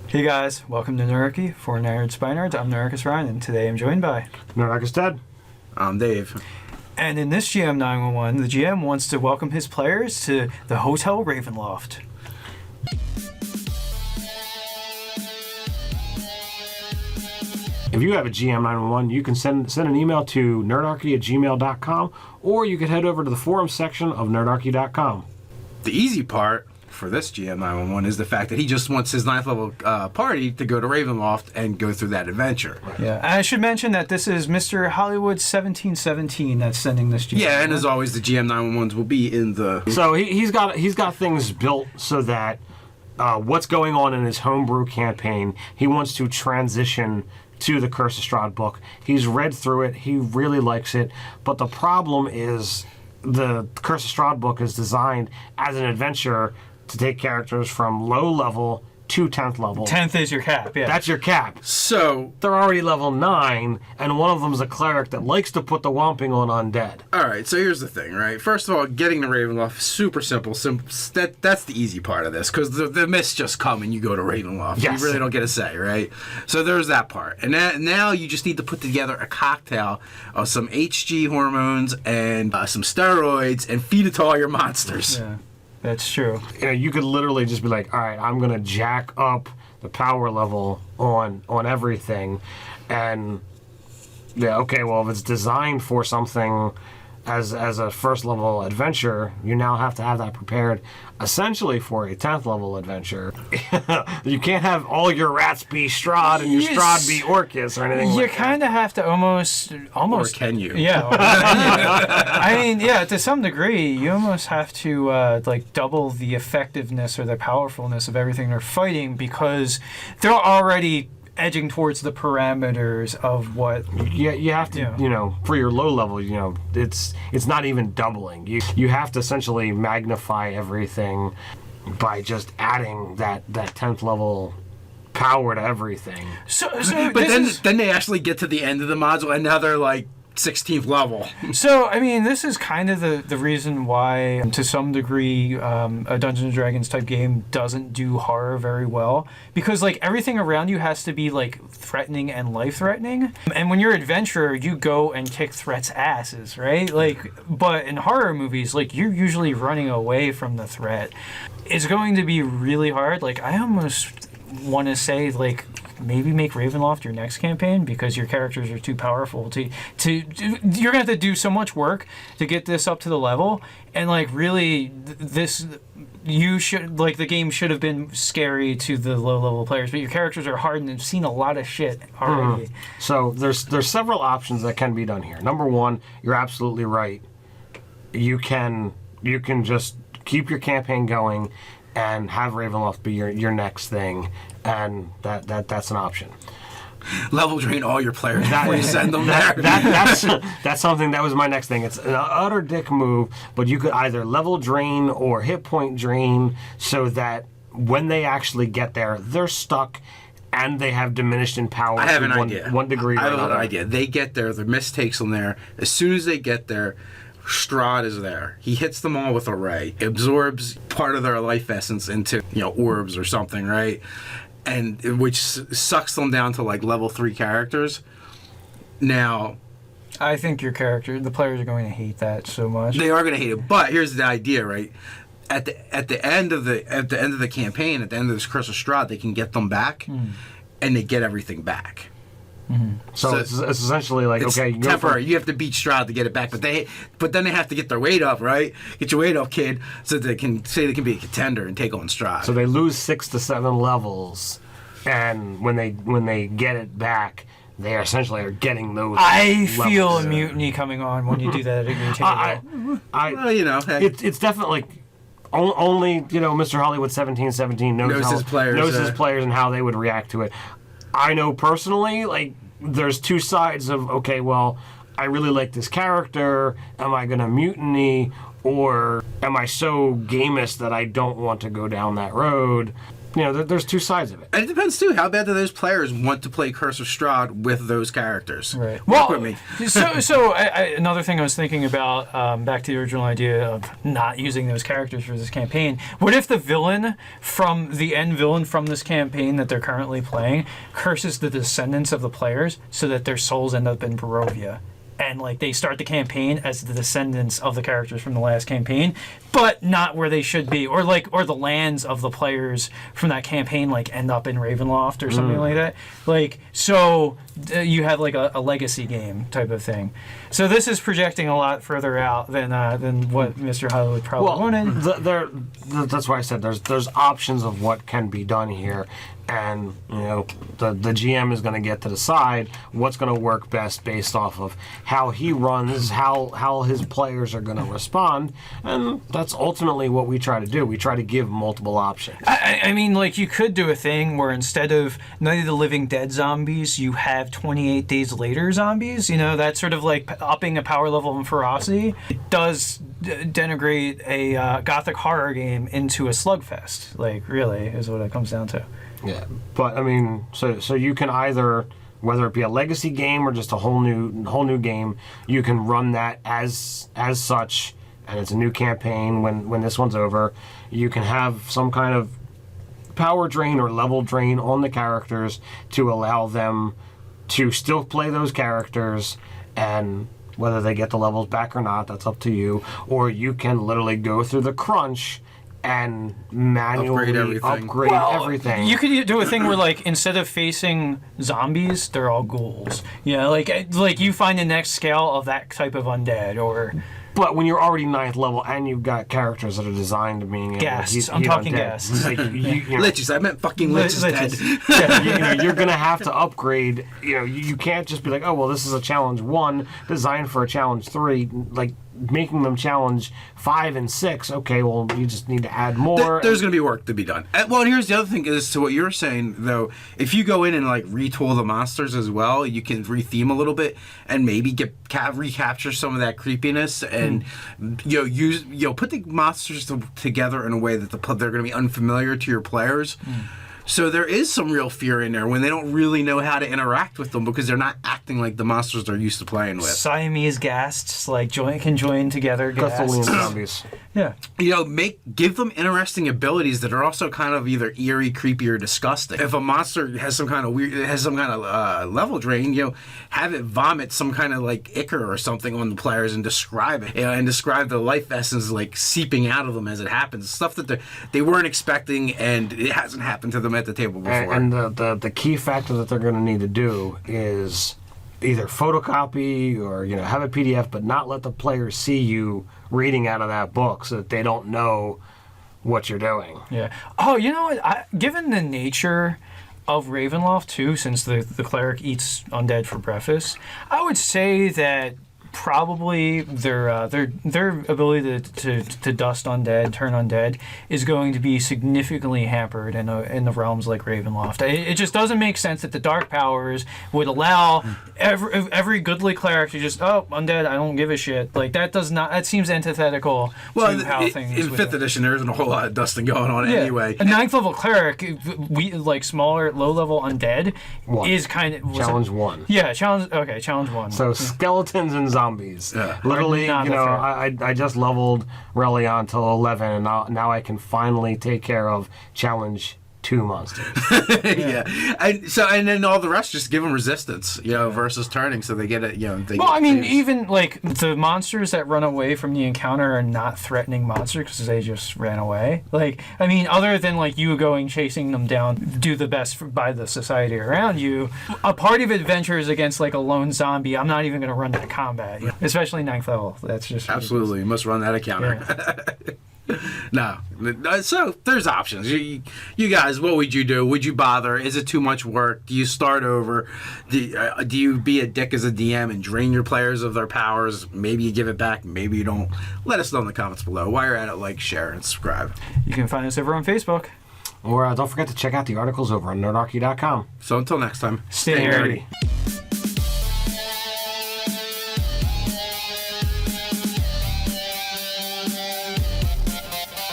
Hey guys, welcome to Nerdarchy. For Nerds by Nerds, I'm Nerdarchy Ryan, and today I'm joined by Nerdarchy Ted. I'm Dave. And in this GM 911, the GM wants to welcome his players to the Hotel Ravenloft. If you have a GM 911, you can send an email to nerdarchy@gmail.com, or you could head over to the forum section of nerdarchy.com. The easy part for this GM 911 is the fact that he just wants his 9th level party to go to Ravenloft and go through that adventure. Yeah, and I should mention that this is Mr. Hollywood 1717 that's sending this GM. Yeah, and as always, the GM 911s will be in the... So he's got things built so that what's going on in his homebrew campaign, he wants to transition to the Curse of Strahd book. He's read through it. He really likes it. But the problem is the Curse of Strahd book is designed as an adventure to take characters from low level to 10th level. 10th is your cap, yeah. That's your cap. So... They're already level 9, and one of them's a cleric that likes to put the whomping on undead. Alright, so here's the thing, right? First of all, getting to Ravenloft is super simple. That's the easy part of this, because the mists just come and you go to Ravenloft. Yes. You really don't get a say, right? So there's that part. And now you just need to put together a cocktail of some HG hormones and some steroids and feed it to all your monsters. Yeah. That's true. You know, you could literally just be like, all right, I'm going to jack up the power level on everything. And, yeah, okay, well, if it's designed for something as a first level adventure, you now have to have that prepared essentially for a 10th level adventure. You can't have all your rats be Strahd and your Strahd be Orcus or anything like that. You kind of have to almost... Or can you? Yeah. Or can you? I mean, yeah, to some degree, you almost have to double the effectiveness or the powerfulness of everything they're fighting, because they're already edging towards the parameters of what... You have to, you know, for your low level, you know, it's not even doubling. You have to essentially magnify everything by just adding that 10th level power to everything. But then they actually get to the end of the module and now they're like 16th level. So, I mean, this is kind of the reason why, to some degree, a Dungeons & Dragons type game doesn't do horror very well. Because, like, everything around you has to be, like, threatening and life-threatening. And when you're an adventurer, you go and kick threats' asses, right? Like, but in horror movies, like, you're usually running away from the threat. It's going to be really hard. Like, I almost want to say, like, maybe make Ravenloft your next campaign, because your characters are too powerful to you're gonna have to do so much work to get this up to the level, and like really the game should have been scary to the low level players, but your characters are hardened and have seen a lot of shit already. So there's several options that can be done here. Number one, you're absolutely right. You can just keep your campaign going and have Ravenloft be your next thing, and that's an option. Level drain all your players before you send them there. That's something that was my next thing. It's an utter dick move, but you could either level drain or hit point drain so that when they actually get there, they're stuck and they have diminished in power. I have an idea. 1 degree. I have an idea. They get there, the mist takes them there. As soon as they get there, Strahd is there. He hits them all with a ray, absorbs part of their life essence into, orbs or something, right? And which sucks them down to like level 3 characters. Now, I think the players are going to hate that so much. They are going to hate it, but here's the idea, right? At the end of the campaign, at the end of this Curse of Strahd, they can get them back, and they get everything back. Mm-hmm. So it's essentially like, it's okay, temporary. You have to beat Strahd to get it back, but then they have to get their weight up, right? Get your weight up, kid, so they can be a contender and take on Strahd. So they lose 6 to 7 levels, and when they get it back, they essentially are getting those. I feel a mutiny coming on when you do that at your table. It's definitely. Only Mr. Hollywood 1717 knows his players and how they would react to it. I know personally, like, there's two sides of, okay, well, I really like this character. Am I going to mutiny, or am I so gamist that I don't want to go down that road? there's two sides of it. And it depends too. How bad do those players want to play Curse of Strahd with those characters? Right. Work Well, with me. so another thing I was thinking about, back to the original idea of not using those characters for this campaign. What if the end villain from this campaign that they're currently playing curses the descendants of the players so that their souls end up in Barovia? And like they start the campaign as the descendants of the characters from the last campaign, but not where they should be, or the lands of the players from that campaign like end up in Ravenloft or something like that. Like so, you have like a legacy game type of thing. So this is projecting a lot further out than what Mr. Hollywood probably wanted. That's why I said there's options of what can be done here. And the GM is going to get to decide what's going to work best based off of how he runs, how his players are going to respond, and that's ultimately what we try to do. We try to give multiple options. I mean, like you could do a thing where instead of Night of the Living Dead zombies, you have 28 Days Later zombies. That's sort of like upping a power level and ferocity. It does denigrate a gothic horror game into a slugfest. Like really is what it comes down to. Yeah, but I mean, so you can either, whether it be a legacy game or just a whole new game, you can run that as such, and it's a new campaign when this one's over. You can have some kind of power drain or level drain on the characters to allow them to still play those characters, and whether they get the levels back or not, that's up to you. Or you can literally go through the crunch and manually upgrade everything. You could do a thing where, like, instead of facing zombies, they're all ghouls. Like you find the next scale of that type of undead, or. But when you're already 9th level and you've got characters that are designed to being ghasts. I'm talking ghasts. Like, Liches. I meant fucking liches. You're gonna have to upgrade. You can't just be like, oh well, this is a challenge 1 designed for a challenge 3. Like making them challenge 5 and 6. Okay, well you just need to add more. There's going to be work to be done. And here's the other thing is to what you're saying though. If you go in and like retool the monsters as well, you can retheme a little bit and maybe recapture some of that creepiness and put the monsters together in a way that they're going to be unfamiliar to your players. So there is some real fear in there when they don't really know how to interact with them because they're not acting like the monsters they're used to playing with. Siamese ghasts, like can join together ghasts. zombies. Yeah. Give them interesting abilities that are also kind of either eerie, creepy, or disgusting. If a monster has some kind of level drain, have it vomit some kind of like ichor or something on the players and describe it, and describe the life essence like seeping out of them as it happens. Stuff that they weren't expecting and it hasn't happened to them at the table before. And the key factor that they're going to need to do is either photocopy or have a PDF, but not let the players see you reading out of that book so that they don't know what you're doing. Yeah. Oh, you know what? Given the nature of Ravenloft too, since the cleric eats undead for breakfast, I would say that probably their ability to dust undead, turn undead, is going to be significantly hampered in the realms like Ravenloft. It just doesn't make sense that the dark powers would allow every goodly cleric to just undead. I don't give a shit. Like that does not. That seems antithetical to how things. In 5th edition, there isn't a whole lot of dusting going on anyway. A 9th level cleric, like smaller, low level undead, is kind of challenge 1. Yeah, challenge. Okay, challenge 1. So skeletons and zombies. Yeah. Literally, I just leveled Relion till 11, and now I can finally take care of challenge 2 monsters. Yeah. And then all the rest just give them resistance, versus turning, so they get it. Even like the monsters that run away from the encounter are not threatening monsters because they just ran away. Like, I mean, other than like you going chasing them down, do the best by the society around you. A party of adventurers against like a lone zombie, I'm not even going to run that combat, especially 9th level. That's just absolutely you must run that encounter. Yeah. No. So there's options. You guys, what would you do? Would you bother? Is it too much work? Do you start over? Do you be a dick as a DM and drain your players of their powers? Maybe you give it back. Maybe you don't. Let us know in the comments below. While you're at it, like, share, and subscribe. You can find us over on Facebook. Or don't forget to check out the articles over on nerdarchy.com. So until next time, stay nerdy.